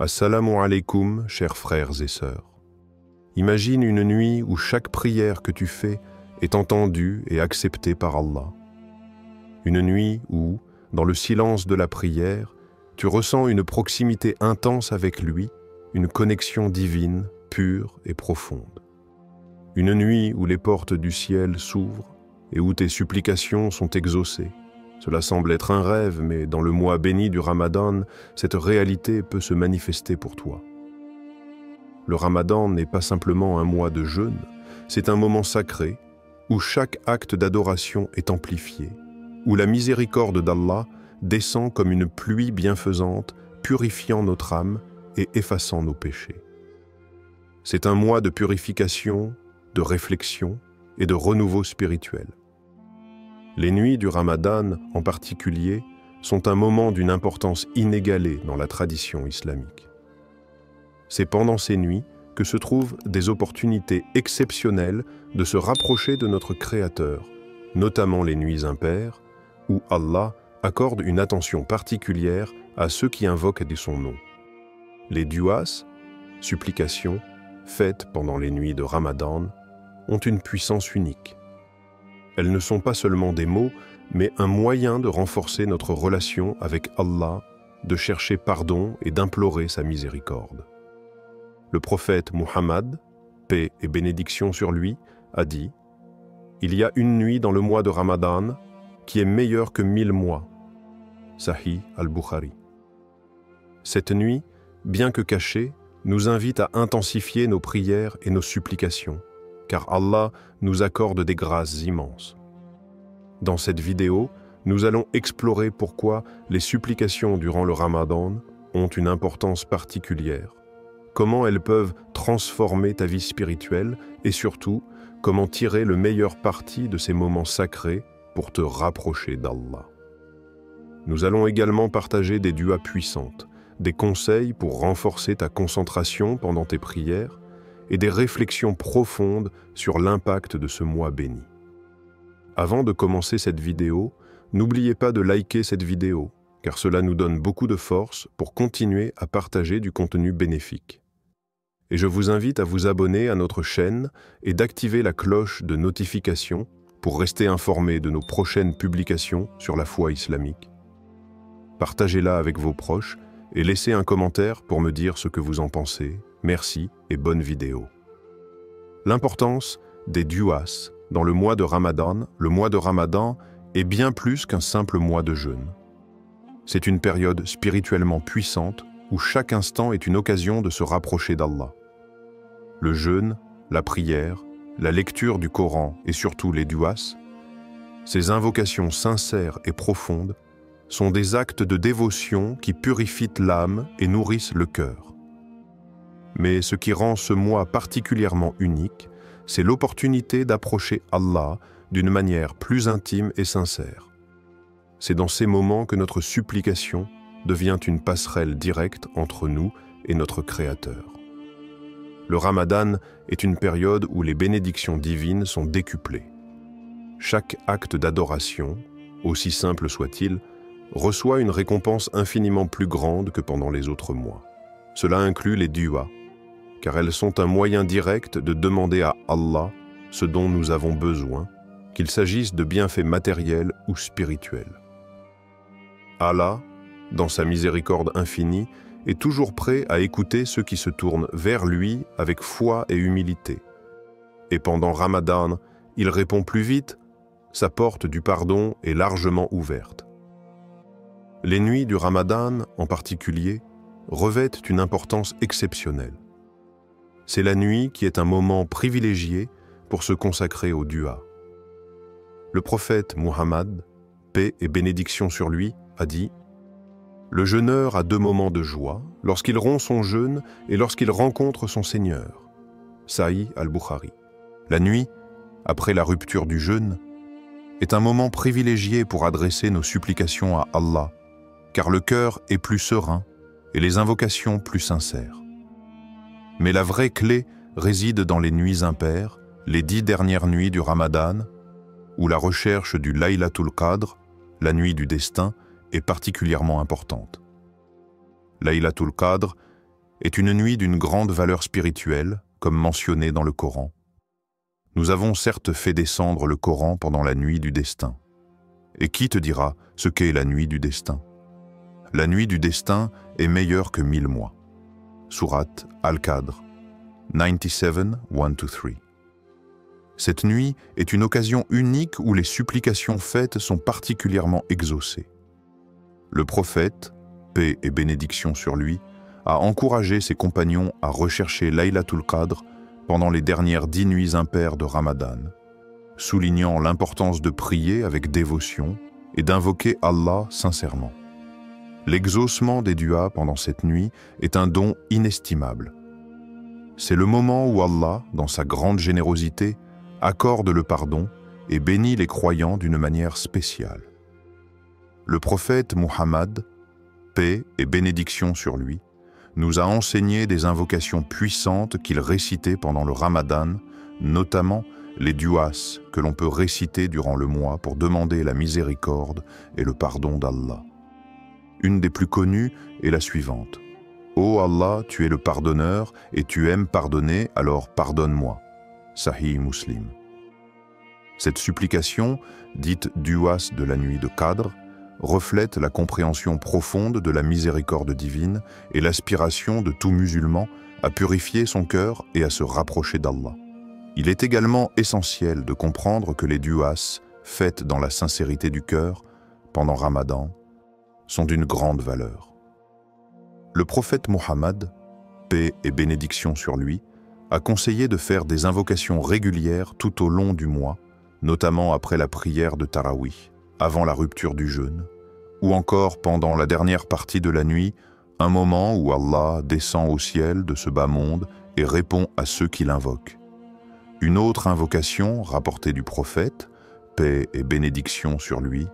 Assalamu alaikum, chers frères et sœurs. Imagine une nuit où chaque prière que tu fais est entendue et acceptée par Allah. Une nuit où, dans le silence de la prière, tu ressens une proximité intense avec lui, une connexion divine, pure et profonde. Une nuit où les portes du ciel s'ouvrent et où tes supplications sont exaucées. Cela semble être un rêve, mais dans le mois béni du Ramadan, cette réalité peut se manifester pour toi. Le Ramadan n'est pas simplement un mois de jeûne, c'est un moment sacré où chaque acte d'adoration est amplifié, où la miséricorde d'Allah descend comme une pluie bienfaisante, purifiant notre âme et effaçant nos péchés. C'est un mois de purification, de réflexion et de renouveau spirituel. Les nuits du Ramadan, en particulier, sont un moment d'une importance inégalée dans la tradition islamique. C'est pendant ces nuits que se trouvent des opportunités exceptionnelles de se rapprocher de notre Créateur, notamment les nuits impaires, où Allah accorde une attention particulière à ceux qui invoquent son nom. Les duas, supplications, faites pendant les nuits de Ramadan, ont une puissance unique. Elles ne sont pas seulement des mots, mais un moyen de renforcer notre relation avec Allah, de chercher pardon et d'implorer sa miséricorde. Le prophète Muhammad, paix et bénédiction sur lui, a dit « Il y a une nuit dans le mois de Ramadan qui est meilleure que 1000 mois. » Sahih al-Bukhari. Cette nuit, bien que cachée, nous invite à intensifier nos prières et nos supplications, car Allah nous accorde des grâces immenses. Dans cette vidéo, nous allons explorer pourquoi les supplications durant le Ramadan ont une importance particulière, comment elles peuvent transformer ta vie spirituelle et surtout, comment tirer le meilleur parti de ces moments sacrés pour te rapprocher d'Allah. Nous allons également partager des duas puissantes, des conseils pour renforcer ta concentration pendant tes prières et des réflexions profondes sur l'impact de ce mois béni. Avant de commencer cette vidéo, n'oubliez pas de liker cette vidéo, car cela nous donne beaucoup de force pour continuer à partager du contenu bénéfique. Et je vous invite à vous abonner à notre chaîne et d'activer la cloche de notification pour rester informé de nos prochaines publications sur la foi islamique. Partagez-la avec vos proches et laissez un commentaire pour me dire ce que vous en pensez. Merci et bonne vidéo. L'importance des duas dans le mois de Ramadan est bien plus qu'un simple mois de jeûne. C'est une période spirituellement puissante où chaque instant est une occasion de se rapprocher d'Allah. Le jeûne, la prière, la lecture du Coran et surtout les duas, ces invocations sincères et profondes, sont des actes de dévotion qui purifient l'âme et nourrissent le cœur. Mais ce qui rend ce mois particulièrement unique, c'est l'opportunité d'approcher Allah d'une manière plus intime et sincère. C'est dans ces moments que notre supplication devient une passerelle directe entre nous et notre Créateur. Le Ramadan est une période où les bénédictions divines sont décuplées. Chaque acte d'adoration, aussi simple soit-il, reçoit une récompense infiniment plus grande que pendant les autres mois. Cela inclut les duas, car elles sont un moyen direct de demander à Allah ce dont nous avons besoin, qu'il s'agisse de bienfaits matériels ou spirituels. Allah, dans sa miséricorde infinie, est toujours prêt à écouter ceux qui se tournent vers lui avec foi et humilité. Et pendant Ramadan, il répond plus vite, sa porte du pardon est largement ouverte. Les nuits du Ramadan, en particulier, revêtent une importance exceptionnelle. C'est la nuit qui est un moment privilégié pour se consacrer au dua. Le prophète Muhammad, paix et bénédiction sur lui, a dit « Le jeûneur a 2 moments de joie, lorsqu'il rompt son jeûne et lorsqu'il rencontre son Seigneur. » Sahih al-Bukhari. La nuit, après la rupture du jeûne, est un moment privilégié pour adresser nos supplications à Allah, car le cœur est plus serein et les invocations plus sincères. Mais la vraie clé réside dans les nuits impaires, les 10 dernières nuits du Ramadan, où la recherche du Laylatul Qadr, la nuit du destin, est particulièrement importante. Laylatul Qadr est une nuit d'une grande valeur spirituelle, comme mentionné dans le Coran. Nous avons certes fait descendre le Coran pendant la nuit du destin. Et qui te dira ce qu'est la nuit du destin? La nuit du destin est meilleure que 1000 mois. Sourate Al-Qadr 97, 1-3. Cette nuit est une occasion unique où les supplications faites sont particulièrement exaucées. Le prophète, paix et bénédiction sur lui, a encouragé ses compagnons à rechercher Laylatul Qadr pendant les dernières 10 nuits impaires de Ramadan, soulignant l'importance de prier avec dévotion et d'invoquer Allah sincèrement. L'exaucement des duas pendant cette nuit est un don inestimable. C'est le moment où Allah, dans sa grande générosité, accorde le pardon et bénit les croyants d'une manière spéciale. Le prophète Muhammad, paix et bénédiction sur lui, nous a enseigné des invocations puissantes qu'il récitait pendant le Ramadan, notamment les duas que l'on peut réciter durant le mois pour demander la miséricorde et le pardon d'Allah. Une des plus connues est la suivante. « Ô Allah, tu es le pardonneur et tu aimes pardonner, alors pardonne-moi. » Sahih Muslim. Cette supplication, dite duas de la nuit de Qadr, reflète la compréhension profonde de la miséricorde divine et l'aspiration de tout musulman à purifier son cœur et à se rapprocher d'Allah. Il est également essentiel de comprendre que les duas, faites dans la sincérité du cœur, pendant Ramadan, sont d'une grande valeur. Le prophète Muhammad, paix et bénédiction sur lui, a conseillé de faire des invocations régulières tout au long du mois, notamment après la prière de Tarawih, avant la rupture du jeûne, ou encore pendant la dernière partie de la nuit, un moment où Allah descend au ciel de ce bas monde et répond à ceux qui l'invoquent. Une autre invocation, rapportée du prophète, paix et bénédiction sur lui,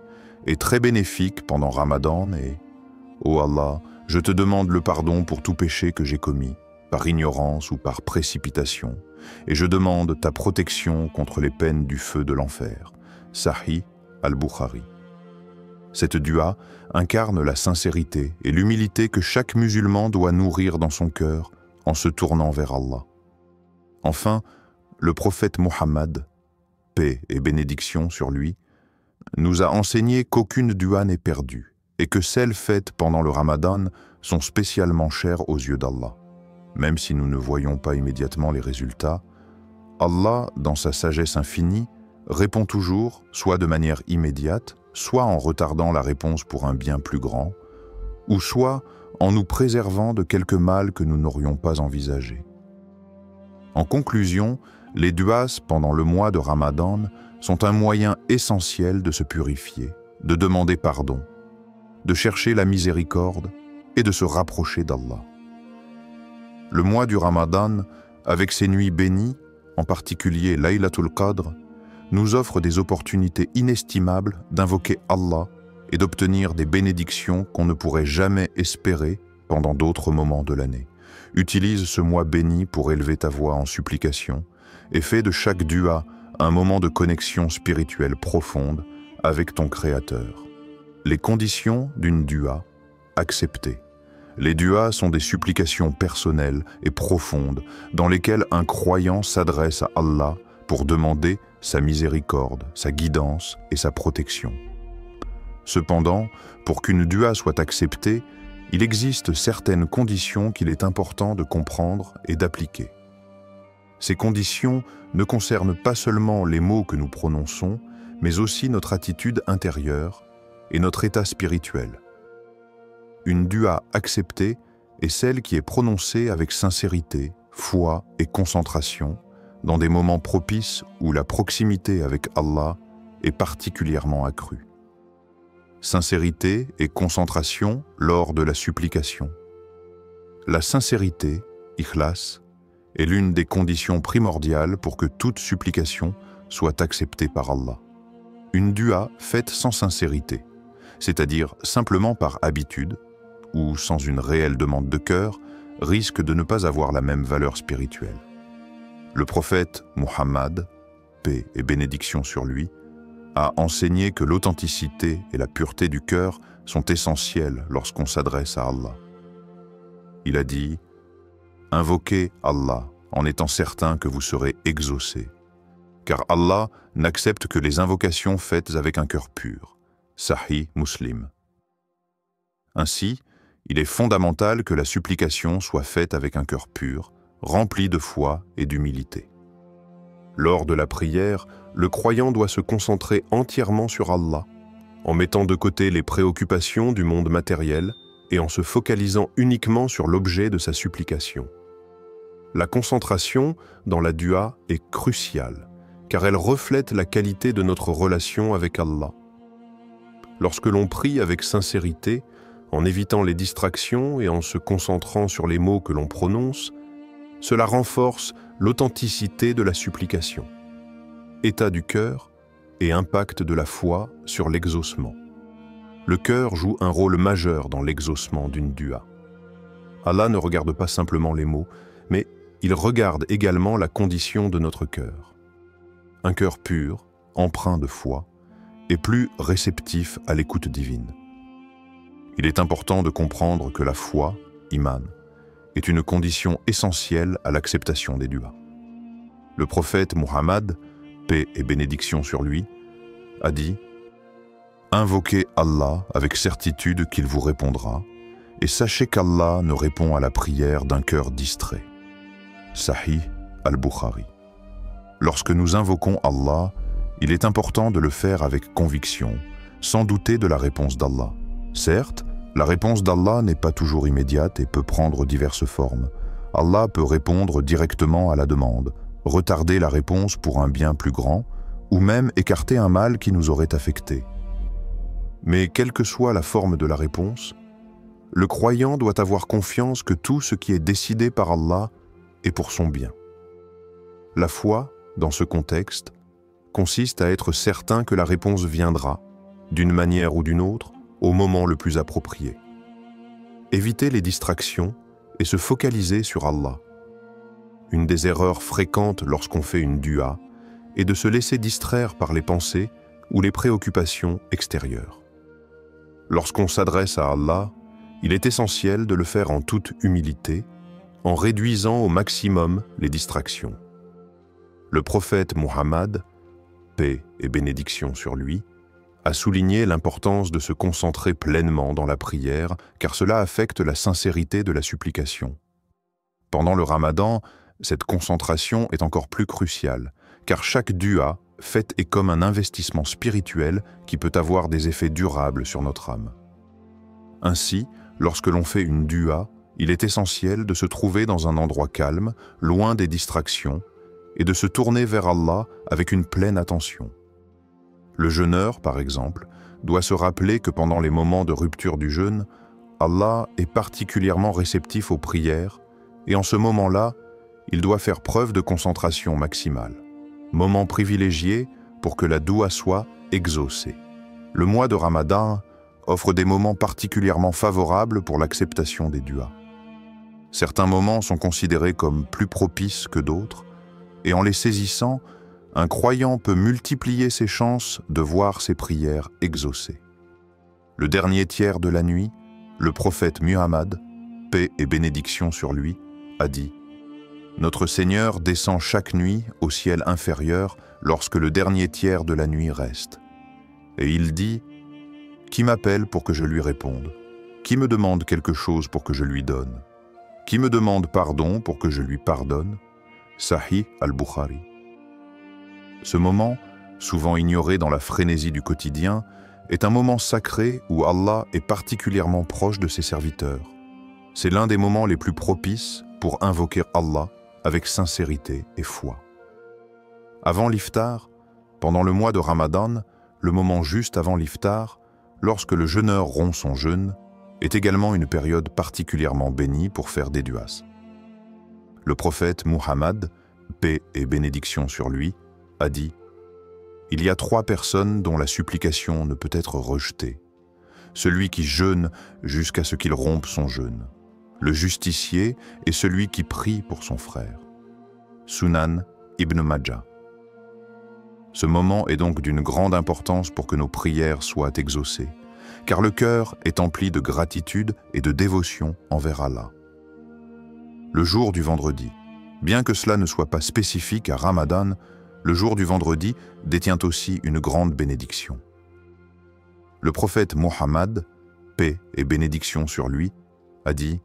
est très bénéfique pendant Ramadan et « Ô Allah, je te demande le pardon pour tout péché que j'ai commis, par ignorance ou par précipitation, et je demande ta protection contre les peines du feu de l'enfer. » Sahih al-Bukhari. Cette dua incarne la sincérité et l'humilité que chaque musulman doit nourrir dans son cœur en se tournant vers Allah. Enfin, le prophète Muhammad, paix et bénédiction sur lui, nous a enseigné qu'aucune dua n'est perdue et que celles faites pendant le Ramadan sont spécialement chères aux yeux d'Allah. Même si nous ne voyons pas immédiatement les résultats, Allah, dans sa sagesse infinie, répond toujours, soit de manière immédiate, soit en retardant la réponse pour un bien plus grand, ou soit en nous préservant de quelque mal que nous n'aurions pas envisagé. En conclusion, les duas pendant le mois de Ramadan sont un moyen essentiel de se purifier, de demander pardon, de chercher la miséricorde et de se rapprocher d'Allah. Le mois du Ramadan, avec ses nuits bénies, en particulier Laylatul Qadr, nous offre des opportunités inestimables d'invoquer Allah et d'obtenir des bénédictions qu'on ne pourrait jamais espérer pendant d'autres moments de l'année. Utilise ce mois béni pour élever ta voix en supplication et fais de chaque dua un moment de connexion spirituelle profonde avec ton Créateur. Les conditions d'une dua acceptées. Les duas sont des supplications personnelles et profondes dans lesquelles un croyant s'adresse à Allah pour demander sa miséricorde, sa guidance et sa protection. Cependant, pour qu'une dua soit acceptée, il existe certaines conditions qu'il est important de comprendre et d'appliquer. Ces conditions ne concernent pas seulement les mots que nous prononçons, mais aussi notre attitude intérieure et notre état spirituel. Une dua acceptée est celle qui est prononcée avec sincérité, foi et concentration, dans des moments propices où la proximité avec Allah est particulièrement accrue. Sincérité et concentration lors de la supplication. La sincérité, ikhlas, est l'une des conditions primordiales pour que toute supplication soit acceptée par Allah. Une dua faite sans sincérité, c'est-à-dire simplement par habitude, ou sans une réelle demande de cœur, risque de ne pas avoir la même valeur spirituelle. Le prophète Muhammad, paix et bénédiction sur lui, a enseigné que l'authenticité et la pureté du cœur sont essentielles lorsqu'on s'adresse à Allah. Il a dit Invoquez Allah en étant certain que vous serez exaucé. Car Allah n'accepte que les invocations faites avec un cœur pur. Sahih Muslim. Ainsi, il est fondamental que la supplication soit faite avec un cœur pur, rempli de foi et d'humilité. Lors de la prière, le croyant doit se concentrer entièrement sur Allah, en mettant de côté les préoccupations du monde matériel et en se focalisant uniquement sur l'objet de sa supplication. La concentration dans la dua est cruciale, car elle reflète la qualité de notre relation avec Allah. Lorsque l'on prie avec sincérité, en évitant les distractions et en se concentrant sur les mots que l'on prononce, cela renforce l'authenticité de la supplication, état du cœur et impact de la foi sur l'exaucement. Le cœur joue un rôle majeur dans l'exaucement d'une dua. Allah ne regarde pas simplement les mots, mais il regarde également la condition de notre cœur. Un cœur pur, empreint de foi, est plus réceptif à l'écoute divine. Il est important de comprendre que la foi, iman, est une condition essentielle à l'acceptation des duas. Le prophète Muhammad, paix et bénédiction sur lui, a dit « Invoquez Allah avec certitude qu'il vous répondra, et sachez qu'Allah ne répond à la prière d'un cœur distrait. » Sahih al-Bukhari. Lorsque nous invoquons Allah, il est important de le faire avec conviction, sans douter de la réponse d'Allah. Certes, la réponse d'Allah n'est pas toujours immédiate et peut prendre diverses formes. Allah peut répondre directement à la demande, retarder la réponse pour un bien plus grand, ou même écarter un mal qui nous aurait affectés. Mais quelle que soit la forme de la réponse, le croyant doit avoir confiance que tout ce qui est décidé par Allah est pour son bien. La foi, dans ce contexte, consiste à être certain que la réponse viendra, d'une manière ou d'une autre, au moment le plus approprié. Éviter les distractions et se focaliser sur Allah. Une des erreurs fréquentes lorsqu'on fait une dua est de se laisser distraire par les pensées ou les préoccupations extérieures. Lorsqu'on s'adresse à Allah, il est essentiel de le faire en toute humilité, en réduisant au maximum les distractions. Le prophète Muhammad, paix et bénédiction sur lui, a souligné l'importance de se concentrer pleinement dans la prière, car cela affecte la sincérité de la supplication. Pendant le Ramadan, cette concentration est encore plus cruciale, car chaque dua faite est comme un investissement spirituel qui peut avoir des effets durables sur notre âme. Ainsi, lorsque l'on fait une dua, il est essentiel de se trouver dans un endroit calme, loin des distractions, et de se tourner vers Allah avec une pleine attention. Le jeûneur, par exemple, doit se rappeler que pendant les moments de rupture du jeûne, Allah est particulièrement réceptif aux prières, et en ce moment-là, il doit faire preuve de concentration maximale. Moment privilégié pour que la doua soit exaucée. Le mois de Ramadan offre des moments particulièrement favorables pour l'acceptation des duas. Certains moments sont considérés comme plus propices que d'autres, et en les saisissant, un croyant peut multiplier ses chances de voir ses prières exaucées. Le dernier tiers de la nuit, le prophète Muhammad, paix et bénédiction sur lui, a dit « Notre Seigneur descend chaque nuit au ciel inférieur lorsque le dernier tiers de la nuit reste. Et il dit « Qui m'appelle pour que je lui réponde? Qui me demande quelque chose pour que je lui donne? Qui me demande pardon pour que je lui pardonne ?» Sahih al-Bukhari. Ce moment, souvent ignoré dans la frénésie du quotidien, est un moment sacré où Allah est particulièrement proche de ses serviteurs. C'est l'un des moments les plus propices pour invoquer Allah avec sincérité et foi. Avant l'iftar, pendant le mois de Ramadan, le moment juste avant l'iftar, lorsque le jeûneur rompt son jeûne, est également une période particulièrement bénie pour faire des duas. Le prophète Muhammad, paix et bénédiction sur lui, a dit « Il y a 3 personnes dont la supplication ne peut être rejetée. Celui qui jeûne jusqu'à ce qu'il rompe son jeûne, le justicier et celui qui prie pour son frère. » Sunan Ibn Majah. Ce moment est donc d'une grande importance pour que nos prières soient exaucées, car le cœur est empli de gratitude et de dévotion envers Allah. le jour du vendredi. Bien que cela ne soit pas spécifique à Ramadan, le jour du vendredi détient aussi une grande bénédiction. Le prophète Mohammed, paix et bénédiction sur lui, a dit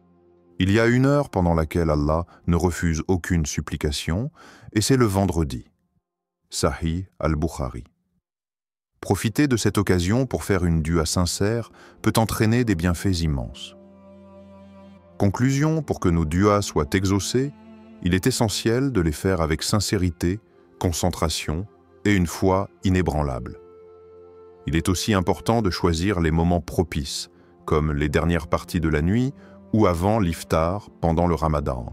« Il y a une heure pendant laquelle Allah ne refuse aucune supplication, et c'est le vendredi. » Sahih al-Bukhari. Profiter de cette occasion pour faire une dua sincère peut entraîner des bienfaits immenses. Conclusion, pour que nos duas soient exaucés, il est essentiel de les faire avec sincérité, concentration et une foi inébranlable. Il est aussi important de choisir les moments propices, comme les dernières parties de la nuit ou avant l'iftar pendant le Ramadan.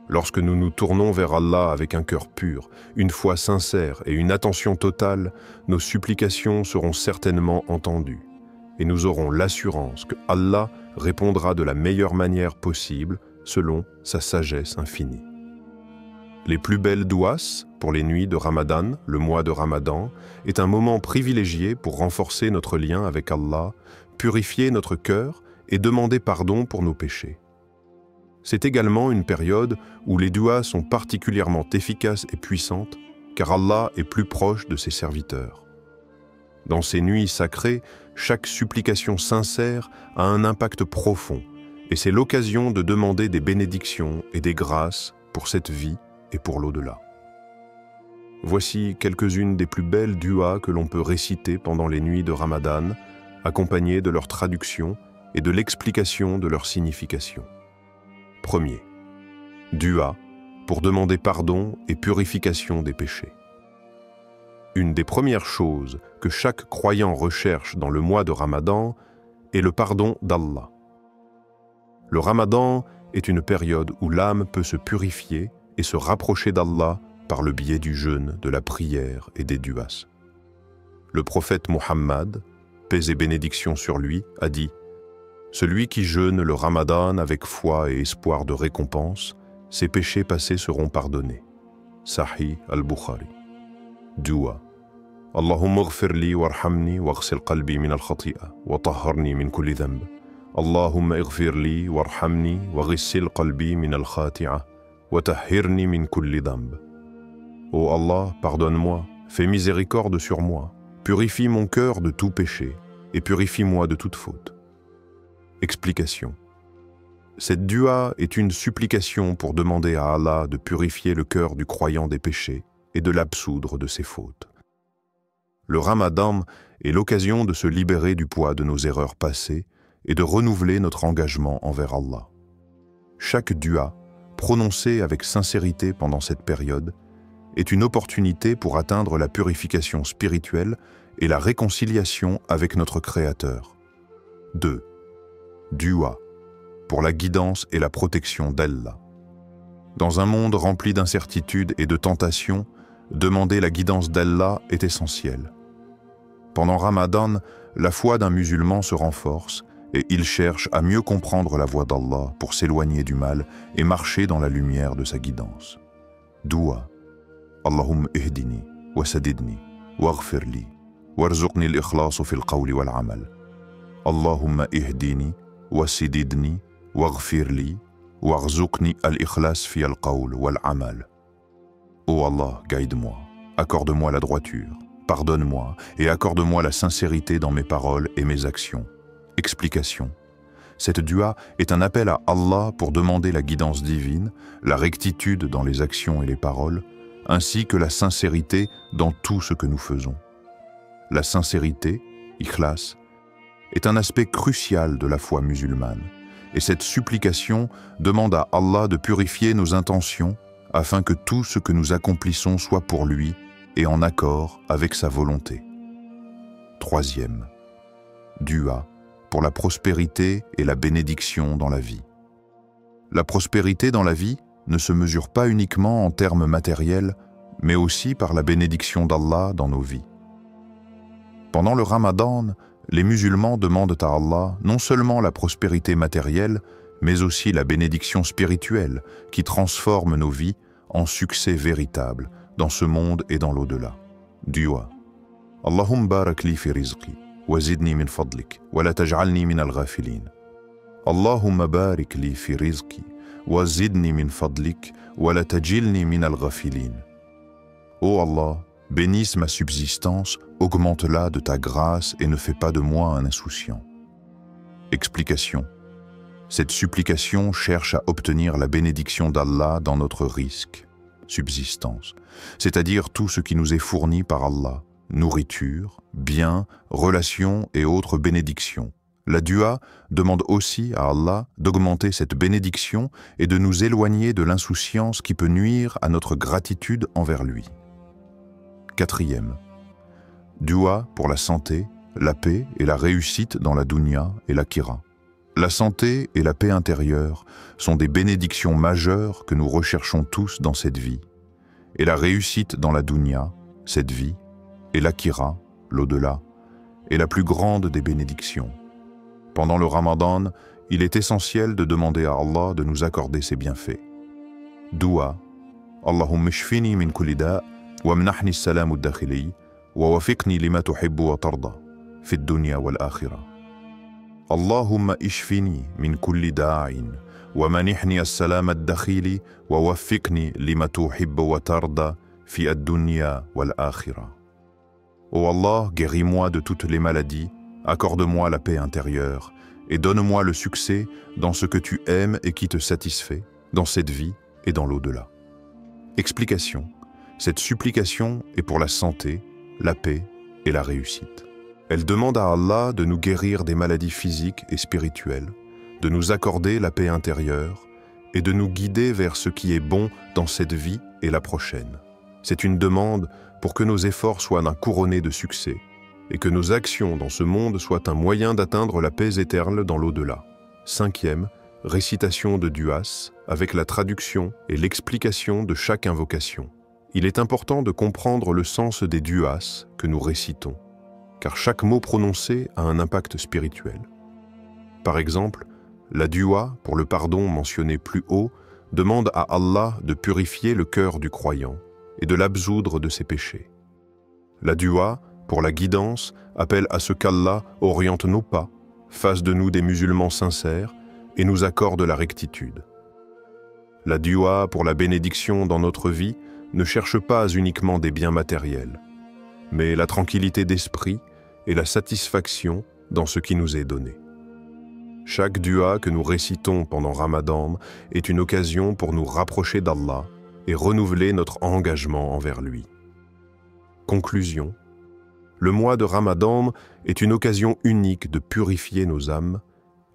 Lorsque nous nous tournons vers Allah avec un cœur pur, une foi sincère et une attention totale, nos supplications seront certainement entendues et nous aurons l'assurance que Allah répondra de la meilleure manière possible selon sa sagesse infinie. Les plus belles douas pour les nuits de Ramadan, le mois de Ramadan, est un moment privilégié pour renforcer notre lien avec Allah, purifier notre cœur et demander pardon pour nos péchés. C'est également une période où les duas sont particulièrement efficaces et puissantes, car Allah est plus proche de ses serviteurs. Dans ces nuits sacrées, chaque supplication sincère a un impact profond, et c'est l'occasion de demander des bénédictions et des grâces pour cette vie et pour l'au-delà. Voici quelques-unes des plus belles duas que l'on peut réciter pendant les nuits de Ramadan, accompagnées de leur traduction et de l'explication de leur signification. Premier, dua pour demander pardon et purification des péchés. Une des premières choses que chaque croyant recherche dans le mois de Ramadan est le pardon d'Allah. Le Ramadan est une période où l'âme peut se purifier et se rapprocher d'Allah par le biais du jeûne, de la prière et des duas. Le prophète Mohammed, paix et bénédiction sur lui, a dit « Celui qui jeûne le Ramadan avec foi et espoir de récompense, ses péchés passés seront pardonnés. » Sahih al-Bukhari. Dua. Allahumma ighfir li warhamni waghsil qalbi min al-khati'a wa tahharni min kulli dhanb. Allahumma ighfir li warhamni waghsil qalbi min al-khati'a wa tahhirni min kulli dhanb. Ô Allah, pardonne-moi, fais miséricorde sur moi, purifie mon cœur de tout péché et purifie-moi de toute faute. Explication. Cette dua est une supplication pour demander à Allah de purifier le cœur du croyant des péchés et de l'absoudre de ses fautes. Le Ramadan est l'occasion de se libérer du poids de nos erreurs passées et de renouveler notre engagement envers Allah. Chaque dua, prononcée avec sincérité pendant cette période, est une opportunité pour atteindre la purification spirituelle et la réconciliation avec notre Créateur. 2. Dua, pour la guidance et la protection d'Allah. Dans un monde rempli d'incertitudes et de tentations, demander la guidance d'Allah est essentiel. Pendant Ramadan, la foi d'un musulman se renforce et il cherche à mieux comprendre la voie d'Allah pour s'éloigner du mal et marcher dans la lumière de sa guidance. Dua. Allahumma ihdini wa sadidni waghfir li warzuqni al-ikhlas fi al-qawl wal-amal. Allahumma ihdini wa sadidni waghfir li warzuqni al-ikhlas fi al-qawl wal-amal. Ô Allah, guide-moi, accorde-moi la droiture, pardonne-moi et accorde-moi la sincérité dans mes paroles et mes actions. Explication. Cette dua est un appel à Allah pour demander la guidance divine, la rectitude dans les actions et les paroles, ainsi que la sincérité dans tout ce que nous faisons. La sincérité, ikhlas, est un aspect crucial de la foi musulmane, et cette supplication demande à Allah de purifier nos intentions afin que tout ce que nous accomplissons soit pour lui et en accord avec sa volonté. Troisième, dua pour la prospérité et la bénédiction dans la vie. La prospérité dans la vie ne se mesure pas uniquement en termes matériels, mais aussi par la bénédiction d'Allah dans nos vies. Pendant le Ramadan, les musulmans demandent à Allah non seulement la prospérité matérielle, mais aussi la bénédiction spirituelle qui transforme nos vies en succès véritable dans ce monde et dans l'au-delà. Dua. Allahumma barak li fi rizqi wa zidni min fadlik wa la taj'alni min al-ghafilin. Allahumma barik li fi rizqi wa zidni min fadlik wa la tajilni min al-ghafilin. Ô Allah, bénisse ma subsistance, augmente-la de ta grâce et ne fais pas de moi un insouciant. Explication. Cette supplication cherche à obtenir la bénédiction d'Allah dans notre risque, subsistance, c'est-à-dire tout ce qui nous est fourni par Allah, nourriture, biens, relations et autres bénédictions. La dua demande aussi à Allah d'augmenter cette bénédiction et de nous éloigner de l'insouciance qui peut nuire à notre gratitude envers lui. Quatrième, dua pour la santé, la paix et la réussite dans la dunya et l'akhira. La santé et la paix intérieure sont des bénédictions majeures que nous recherchons tous dans cette vie, et la réussite dans la dunya, cette vie, et l'akhira, l'au-delà, est la plus grande des bénédictions. Pendant le Ramadan, il est essentiel de demander à Allah de nous accorder ses bienfaits. Dua, Allahumma shfini min kulli da' wa mnahni as-salam ad-dakhili wa wafiqni lima tuhibbu wa tarda fi ad-dunya wal akhirah. Allahumma ishfini min kulli da'in wa manihni as-salam ad-dakhili wa wafiqni lima tuhibbu wa tarda fi ad-dunya wal akhirah. Ô Allah, guéris-moi de toutes les maladies, accorde-moi la paix intérieure et donne-moi le succès dans ce que tu aimes et qui te satisfait, dans cette vie et dans l'au-delà. Explication. Cette supplication est pour la santé, la paix et la réussite. Elle demande à Allah de nous guérir des maladies physiques et spirituelles, de nous accorder la paix intérieure et de nous guider vers ce qui est bon dans cette vie et la prochaine. C'est une demande pour que nos efforts soient couronnés de succès et que nos actions dans ce monde soient un moyen d'atteindre la paix éternelle dans l'au-delà. Cinquième, récitation de duas avec la traduction et l'explication de chaque invocation. Il est important de comprendre le sens des duas que nous récitons, car chaque mot prononcé a un impact spirituel. Par exemple, la dua pour le pardon mentionné plus haut demande à Allah de purifier le cœur du croyant et de l'absoudre de ses péchés. La dua pour la guidance appelle à ce qu'Allah oriente nos pas, fasse de nous des musulmans sincères et nous accorde la rectitude. La dua pour la bénédiction dans notre vie ne cherche pas uniquement des biens matériels, mais la tranquillité d'esprit et la satisfaction dans ce qui nous est donné. Chaque dua que nous récitons pendant Ramadan est une occasion pour nous rapprocher d'Allah et renouveler notre engagement envers lui. Conclusion. Le mois de Ramadan est une occasion unique de purifier nos âmes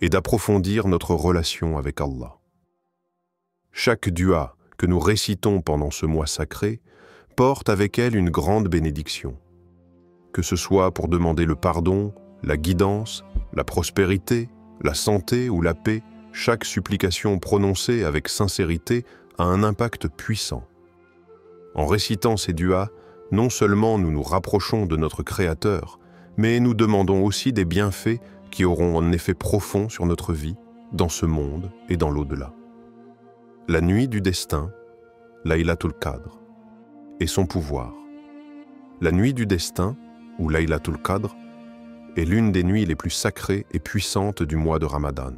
et d'approfondir notre relation avec Allah. Chaque dua que nous récitons pendant ce mois sacré porte avec elle une grande bénédiction. Que ce soit pour demander le pardon, la guidance, la prospérité, la santé ou la paix, chaque supplication prononcée avec sincérité a un impact puissant. En récitant ces duas, non seulement nous nous rapprochons de notre Créateur, mais nous demandons aussi des bienfaits qui auront un effet profond sur notre vie, dans ce monde et dans l'au-delà. La nuit du destin, Laylatul Qadr, et son pouvoir. La nuit du destin, ou Laylatul Qadr, est l'une des nuits les plus sacrées et puissantes du mois de Ramadan.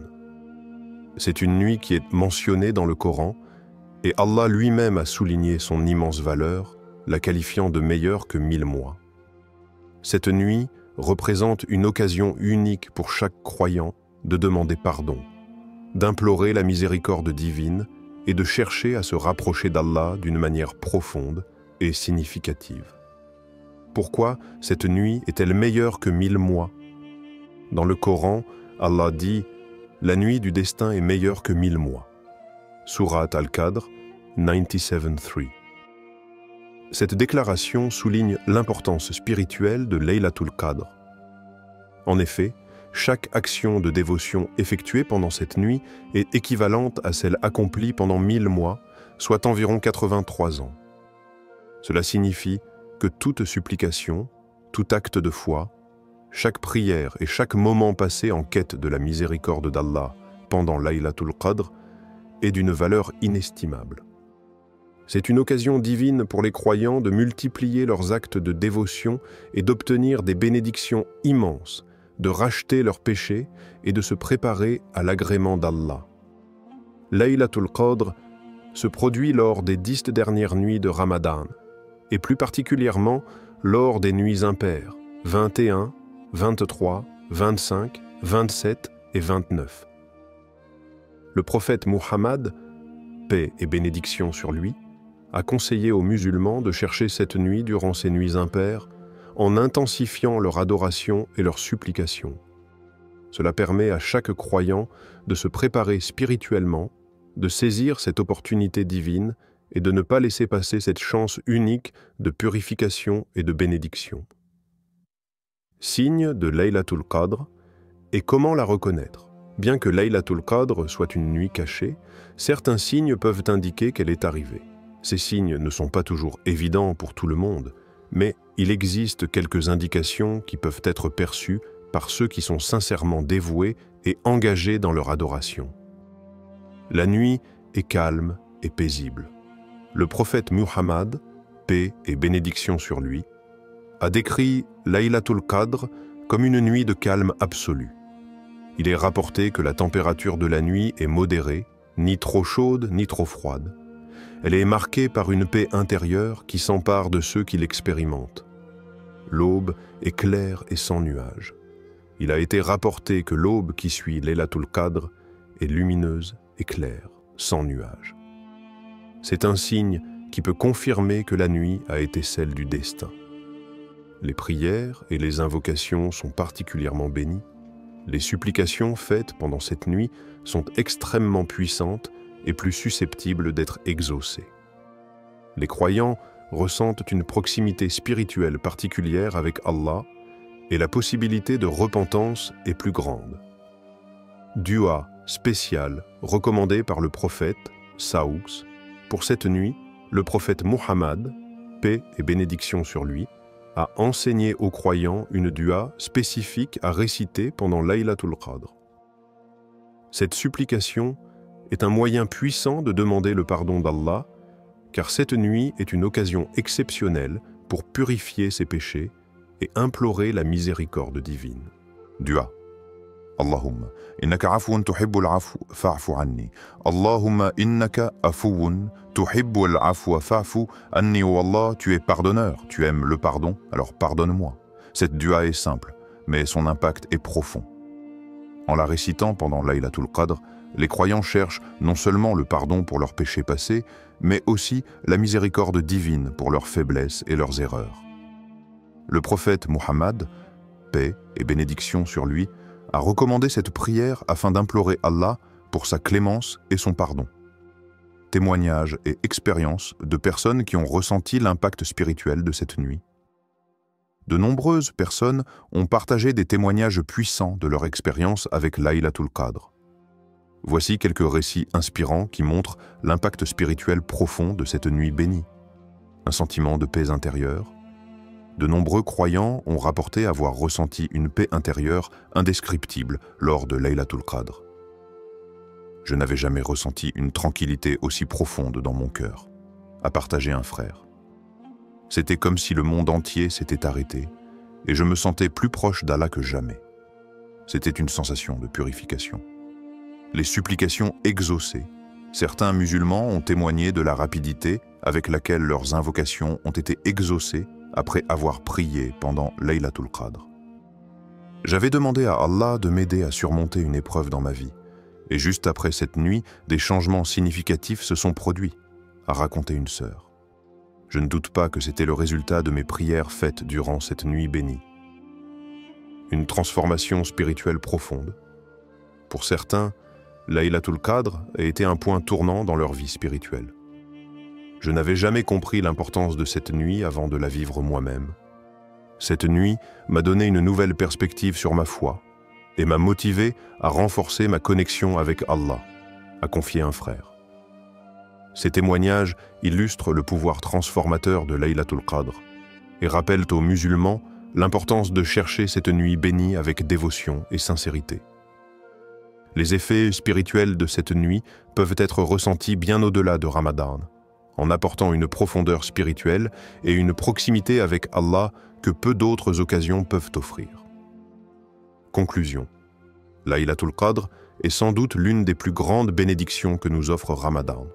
C'est une nuit qui est mentionnée dans le Coran, et Allah lui-même a souligné son immense valeur, la qualifiant de meilleure que 1000 mois. Cette nuit représente une occasion unique pour chaque croyant de demander pardon, d'implorer la miséricorde divine et de chercher à se rapprocher d'Allah d'une manière profonde et significative. Pourquoi cette nuit est-elle meilleure que 1000 mois? Dans le Coran, Allah dit « La nuit du destin est meilleure que 1000 mois ». Surat Al-Qadr 97:3. Cette déclaration souligne l'importance spirituelle de Laylatul Qadr. En effet, chaque action de dévotion effectuée pendant cette nuit est équivalente à celle accomplie pendant 1000 mois, soit environ 83 ans. Cela signifie que toute supplication, tout acte de foi, chaque prière et chaque moment passé en quête de la miséricorde d'Allah pendant Laylatul Qadr est d'une valeur inestimable. C'est une occasion divine pour les croyants de multiplier leurs actes de dévotion et d'obtenir des bénédictions immenses, de racheter leurs péchés et de se préparer à l'agrément d'Allah. Laylatul Qadr se produit lors des 10 dernières nuits de Ramadan, et plus particulièrement lors des nuits impaires, 21, 23, 25, 27 et 29. Le prophète Muhammad, paix et bénédiction sur lui, a conseillé aux musulmans de chercher cette nuit durant ces nuits impaires en intensifiant leur adoration et leur supplication. Cela permet à chaque croyant de se préparer spirituellement, de saisir cette opportunité divine et de ne pas laisser passer cette chance unique de purification et de bénédiction. Signe de Laylatul Qadr et comment la reconnaître. Bien que Laylatul Qadr soit une nuit cachée, certains signes peuvent indiquer qu'elle est arrivée. Ces signes ne sont pas toujours évidents pour tout le monde, mais il existe quelques indications qui peuvent être perçues par ceux qui sont sincèrement dévoués et engagés dans leur adoration. La nuit est calme et paisible. Le prophète Muhammad, paix et bénédiction sur lui, a décrit Laylatul Qadr comme une nuit de calme absolu. Il est rapporté que la température de la nuit est modérée, ni trop chaude ni trop froide. Elle est marquée par une paix intérieure qui s'empare de ceux qui l'expérimentent. L'aube est claire et sans nuages. Il a été rapporté que l'aube qui suit Laylatul Qadr est lumineuse et claire, sans nuages. C'est un signe qui peut confirmer que la nuit a été celle du destin. Les prières et les invocations sont particulièrement bénies. Les supplications faites pendant cette nuit sont extrêmement puissantes et plus susceptibles d'être exaucées. Les croyants ressentent une proximité spirituelle particulière avec Allah et la possibilité de repentance est plus grande. Dua spécial recommandé par le prophète Saous. Pour cette nuit, le prophète Muhammad, paix et bénédiction sur lui, a enseigné aux croyants une dua spécifique à réciter pendant Laylatul Qadr. Cette supplication est un moyen puissant de demander le pardon d'Allah, car cette nuit est une occasion exceptionnelle pour purifier ses péchés et implorer la miséricorde divine. Dua. Allahumma innaka afuun tuhibbul afu fa'fu anni. Allahumma innaka afuun tuhibbul afwa fa'fu anni. Oh Allah, tu es pardonneur, tu aimes le pardon, alors pardonne-moi. Cette dua est simple, mais son impact est profond. En la récitant pendant Laylatul Qadr, les croyants cherchent non seulement le pardon pour leurs péchés passés, mais aussi la miséricorde divine pour leurs faiblesses et leurs erreurs. Le prophète Muhammad, paix et bénédiction sur lui, a recommandé cette prière afin d'implorer Allah pour sa clémence et son pardon. Témoignages et expériences de personnes qui ont ressenti l'impact spirituel de cette nuit. De nombreuses personnes ont partagé des témoignages puissants de leur expérience avec Laylatul Qadr. Voici quelques récits inspirants qui montrent l'impact spirituel profond de cette nuit bénie. Un sentiment de paix intérieure. De nombreux croyants ont rapporté avoir ressenti une paix intérieure indescriptible lors de Laylatul Qadr. Je n'avais jamais ressenti une tranquillité aussi profonde dans mon cœur, a partagé un frère. C'était comme si le monde entier s'était arrêté et je me sentais plus proche d'Allah que jamais. C'était une sensation de purification. Les supplications exaucées. Certains musulmans ont témoigné de la rapidité avec laquelle leurs invocations ont été exaucées après avoir prié pendant Laylatul Qadr. J'avais demandé à Allah de m'aider à surmonter une épreuve dans ma vie, et juste après cette nuit, des changements significatifs se sont produits, a raconté une sœur. Je ne doute pas que c'était le résultat de mes prières faites durant cette nuit bénie. Une transformation spirituelle profonde. Pour certains, Laylatul Qadr a été un point tournant dans leur vie spirituelle. Je n'avais jamais compris l'importance de cette nuit avant de la vivre moi-même. Cette nuit m'a donné une nouvelle perspective sur ma foi et m'a motivé à renforcer ma connexion avec Allah, a confié un frère. Ces témoignages illustrent le pouvoir transformateur de Laylatul Qadr et rappellent aux musulmans l'importance de chercher cette nuit bénie avec dévotion et sincérité. Les effets spirituels de cette nuit peuvent être ressentis bien au-delà de Ramadan, en apportant une profondeur spirituelle et une proximité avec Allah que peu d'autres occasions peuvent offrir. Conclusion. Laylatul Qadr est sans doute l'une des plus grandes bénédictions que nous offre Ramadan.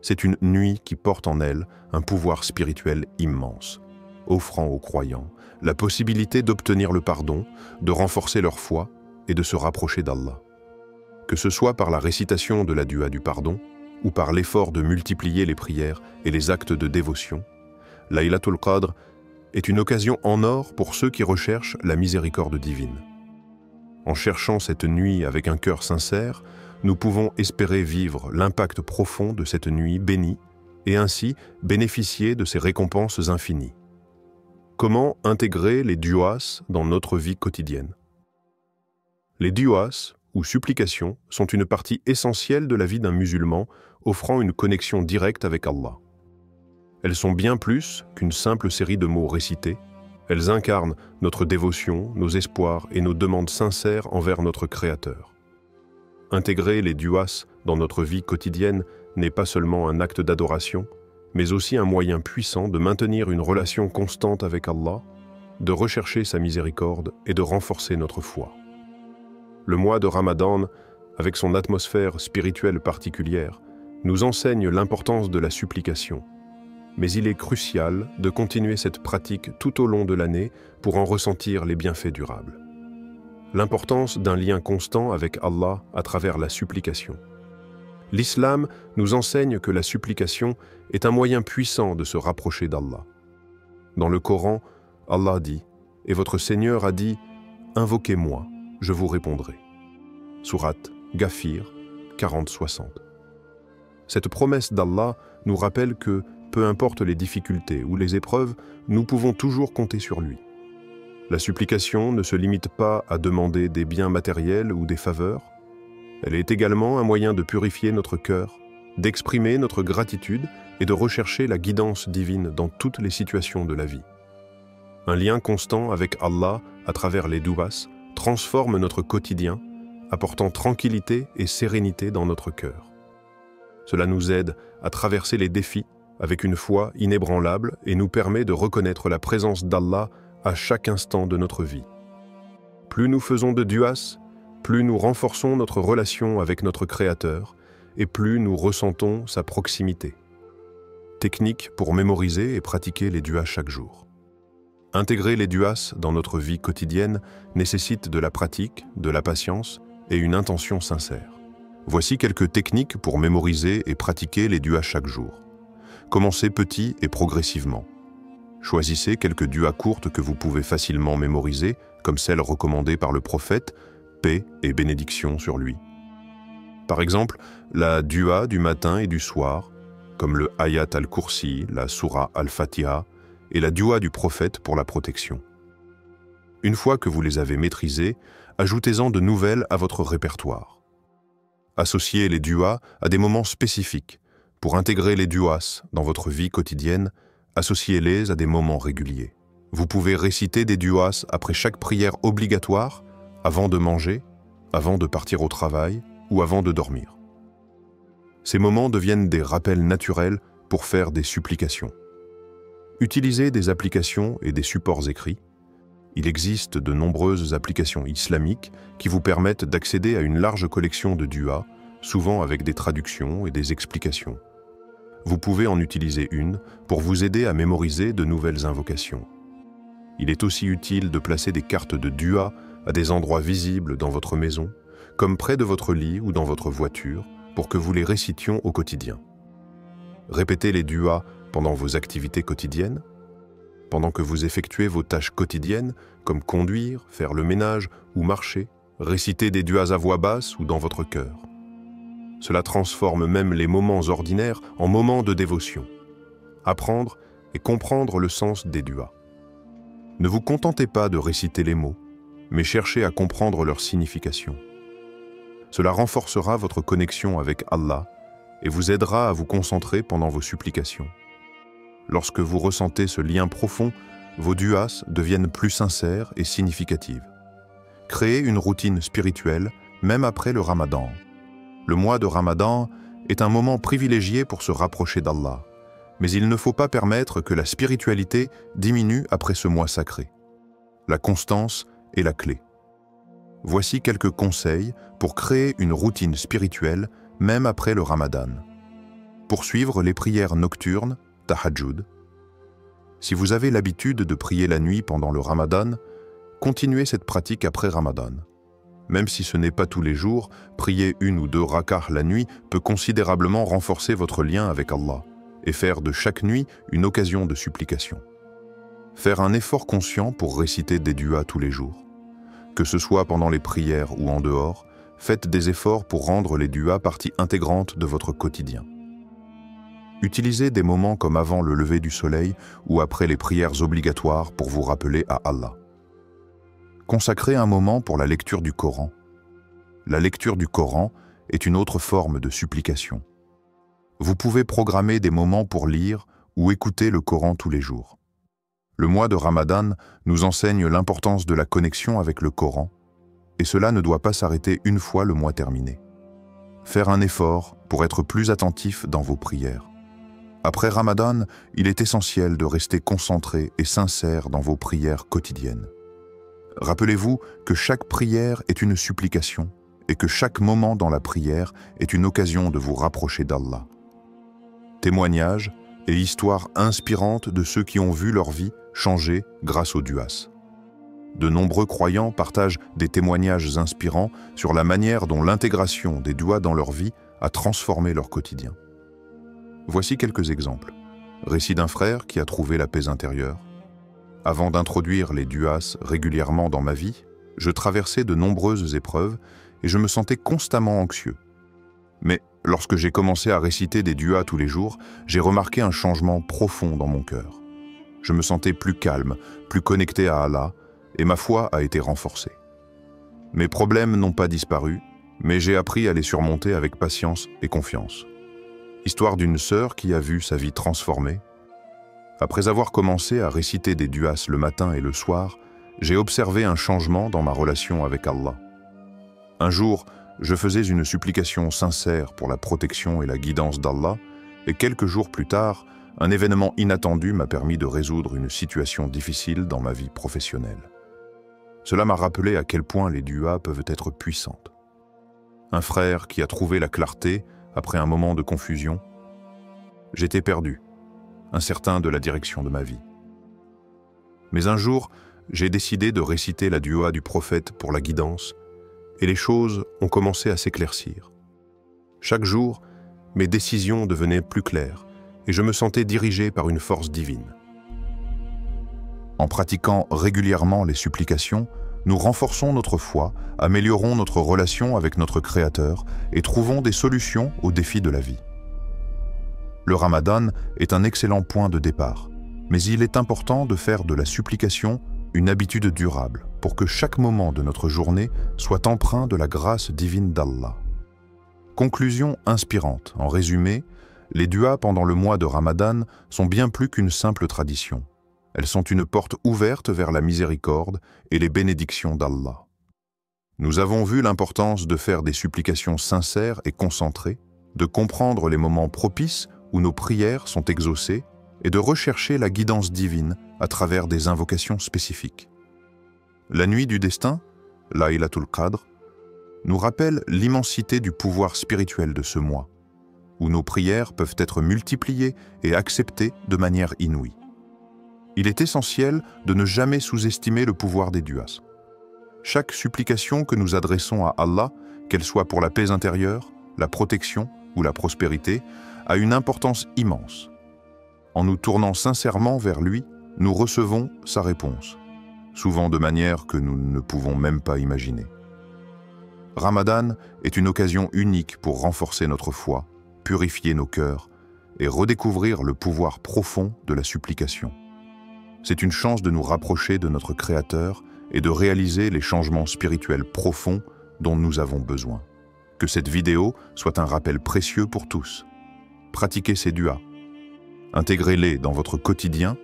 C'est une nuit qui porte en elle un pouvoir spirituel immense, offrant aux croyants la possibilité d'obtenir le pardon, de renforcer leur foi et de se rapprocher d'Allah. Que ce soit par la récitation de la dua du pardon ou par l'effort de multiplier les prières et les actes de dévotion, Laylatul Qadr est une occasion en or pour ceux qui recherchent la miséricorde divine. En cherchant cette nuit avec un cœur sincère, nous pouvons espérer vivre l'impact profond de cette nuit bénie et ainsi bénéficier de ses récompenses infinies. Comment intégrer les duas dans notre vie quotidienne? Les duas, ou supplications, sont une partie essentielle de la vie d'un musulman, offrant une connexion directe avec Allah. Elles sont bien plus qu'une simple série de mots récités. Elles incarnent notre dévotion, nos espoirs et nos demandes sincères envers notre Créateur. Intégrer les duas dans notre vie quotidienne n'est pas seulement un acte d'adoration, mais aussi un moyen puissant de maintenir une relation constante avec Allah, de rechercher sa miséricorde et de renforcer notre foi. Le mois de Ramadan, avec son atmosphère spirituelle particulière, nous enseigne l'importance de la supplication, mais il est crucial de continuer cette pratique tout au long de l'année pour en ressentir les bienfaits durables. L'importance d'un lien constant avec Allah à travers la supplication. L'islam nous enseigne que la supplication est un moyen puissant de se rapprocher d'Allah. Dans le Coran, Allah dit « Et votre Seigneur a dit « Invoquez-moi, je vous répondrai ». Sourate Ghafir 40-60. Cette promesse d'Allah nous rappelle que, peu importe les difficultés ou les épreuves, nous pouvons toujours compter sur lui. La supplication ne se limite pas à demander des biens matériels ou des faveurs. Elle est également un moyen de purifier notre cœur, d'exprimer notre gratitude et de rechercher la guidance divine dans toutes les situations de la vie. Un lien constant avec Allah à travers les duas transforme notre quotidien, apportant tranquillité et sérénité dans notre cœur. Cela nous aide à traverser les défis avec une foi inébranlable et nous permet de reconnaître la présence d'Allah à chaque instant de notre vie. Plus nous faisons de duas, plus nous renforçons notre relation avec notre Créateur et plus nous ressentons sa proximité. Technique pour mémoriser et pratiquer les duas chaque jour. Intégrer les duas dans notre vie quotidienne nécessite de la pratique, de la patience et une intention sincère. Voici quelques techniques pour mémoriser et pratiquer les duas chaque jour. Commencez petit et progressivement. Choisissez quelques duas courtes que vous pouvez facilement mémoriser, comme celles recommandées par le prophète, paix et bénédiction sur lui. Par exemple, la dua du matin et du soir, comme le Ayat al-Kursi, la Soura al-Fatiha, et la dua du prophète pour la protection. Une fois que vous les avez maîtrisées, ajoutez-en de nouvelles à votre répertoire. Associez les duas à des moments spécifiques. Pour intégrer les duas dans votre vie quotidienne, associez-les à des moments réguliers. Vous pouvez réciter des duas après chaque prière obligatoire, avant de manger, avant de partir au travail ou avant de dormir. Ces moments deviennent des rappels naturels pour faire des supplications. Utilisez des applications et des supports écrits. Il existe de nombreuses applications islamiques qui vous permettent d'accéder à une large collection de duas, souvent avec des traductions et des explications. Vous pouvez en utiliser une pour vous aider à mémoriser de nouvelles invocations. Il est aussi utile de placer des cartes de duas à des endroits visibles dans votre maison, comme près de votre lit ou dans votre voiture, pour que vous les récitions au quotidien. Répétez les duas pendant vos activités quotidiennes, pendant que vous effectuez vos tâches quotidiennes, comme conduire, faire le ménage ou marcher, récitez des duas à voix basse ou dans votre cœur. Cela transforme même les moments ordinaires en moments de dévotion. Apprendre et comprendre le sens des duas. Ne vous contentez pas de réciter les mots, mais cherchez à comprendre leur signification. Cela renforcera votre connexion avec Allah et vous aidera à vous concentrer pendant vos supplications. Lorsque vous ressentez ce lien profond, vos duas deviennent plus sincères et significatives. Créez une routine spirituelle, même après le Ramadan. Le mois de Ramadan est un moment privilégié pour se rapprocher d'Allah, mais il ne faut pas permettre que la spiritualité diminue après ce mois sacré. La constance est la clé. Voici quelques conseils pour créer une routine spirituelle même après le Ramadan. Poursuivre les prières nocturnes, tahajjud. Si vous avez l'habitude de prier la nuit pendant le Ramadan, continuez cette pratique après Ramadan. Même si ce n'est pas tous les jours, prier 1 ou 2 rak'ah la nuit peut considérablement renforcer votre lien avec Allah et faire de chaque nuit une occasion de supplication. Faire un effort conscient pour réciter des duas tous les jours. Que ce soit pendant les prières ou en dehors, faites des efforts pour rendre les duas partie intégrante de votre quotidien. Utilisez des moments comme avant le lever du soleil ou après les prières obligatoires pour vous rappeler à Allah. Consacrez un moment pour la lecture du Coran. La lecture du Coran est une autre forme de supplication. Vous pouvez programmer des moments pour lire ou écouter le Coran tous les jours. Le mois de Ramadan nous enseigne l'importance de la connexion avec le Coran, et cela ne doit pas s'arrêter une fois le mois terminé. Faire un effort pour être plus attentif dans vos prières. Après Ramadan, il est essentiel de rester concentré et sincère dans vos prières quotidiennes. Rappelez-vous que chaque prière est une supplication et que chaque moment dans la prière est une occasion de vous rapprocher d'Allah. Témoignages et histoires inspirantes de ceux qui ont vu leur vie changer grâce aux duas. De nombreux croyants partagent des témoignages inspirants sur la manière dont l'intégration des duas dans leur vie a transformé leur quotidien. Voici quelques exemples. Récit d'un frère qui a trouvé la paix intérieure. Avant d'introduire les duas régulièrement dans ma vie, je traversais de nombreuses épreuves et je me sentais constamment anxieux. Mais lorsque j'ai commencé à réciter des duas tous les jours, j'ai remarqué un changement profond dans mon cœur. Je me sentais plus calme, plus connecté à Allah, et ma foi a été renforcée. Mes problèmes n'ont pas disparu, mais j'ai appris à les surmonter avec patience et confiance. Histoire d'une sœur qui a vu sa vie transformée. Après avoir commencé à réciter des duas le matin et le soir, j'ai observé un changement dans ma relation avec Allah. Un jour, je faisais une supplication sincère pour la protection et la guidance d'Allah, et quelques jours plus tard, un événement inattendu m'a permis de résoudre une situation difficile dans ma vie professionnelle. Cela m'a rappelé à quel point les duas peuvent être puissantes. Un frère qui a trouvé la clarté après un moment de confusion. J'étais perdu, incertain de la direction de ma vie. Mais un jour, j'ai décidé de réciter la dua du prophète pour la guidance, et les choses ont commencé à s'éclaircir. Chaque jour, mes décisions devenaient plus claires, et je me sentais dirigé par une force divine. En pratiquant régulièrement les supplications, nous renforçons notre foi, améliorons notre relation avec notre Créateur et trouvons des solutions aux défis de la vie. Le Ramadan est un excellent point de départ, mais il est important de faire de la supplication une habitude durable pour que chaque moment de notre journée soit empreint de la grâce divine d'Allah. Conclusion inspirante. En résumé, les duas pendant le mois de Ramadan sont bien plus qu'une simple tradition. Elles sont une porte ouverte vers la miséricorde et les bénédictions d'Allah. Nous avons vu l'importance de faire des supplications sincères et concentrées, de comprendre les moments propices où nos prières sont exaucées et de rechercher la guidance divine à travers des invocations spécifiques. La nuit du destin, Laylatul Qadr, nous rappelle l'immensité du pouvoir spirituel de ce mois, où nos prières peuvent être multipliées et acceptées de manière inouïe. Il est essentiel de ne jamais sous-estimer le pouvoir des duas. Chaque supplication que nous adressons à Allah, qu'elle soit pour la paix intérieure, la protection ou la prospérité, a une importance immense. En nous tournant sincèrement vers lui, nous recevons sa réponse, souvent de manière que nous ne pouvons même pas imaginer. Ramadan est une occasion unique pour renforcer notre foi, purifier nos cœurs et redécouvrir le pouvoir profond de la supplication. C'est une chance de nous rapprocher de notre Créateur et de réaliser les changements spirituels profonds dont nous avons besoin. Que cette vidéo soit un rappel précieux pour tous. Pratiquez ces duas. Intégrez-les dans votre quotidien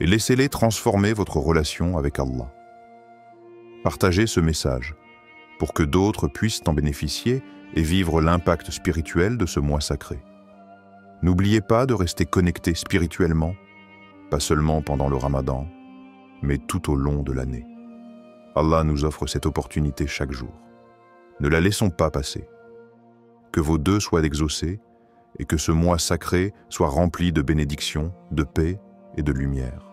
et laissez-les transformer votre relation avec Allah. Partagez ce message pour que d'autres puissent en bénéficier et vivre l'impact spirituel de ce mois sacré. N'oubliez pas de rester connecté spirituellement, pas seulement pendant le Ramadan, mais tout au long de l'année. Allah nous offre cette opportunité chaque jour. Ne la laissons pas passer. Que vos deux soient exaucés et que ce mois sacré soit rempli de bénédictions, de paix et de lumière.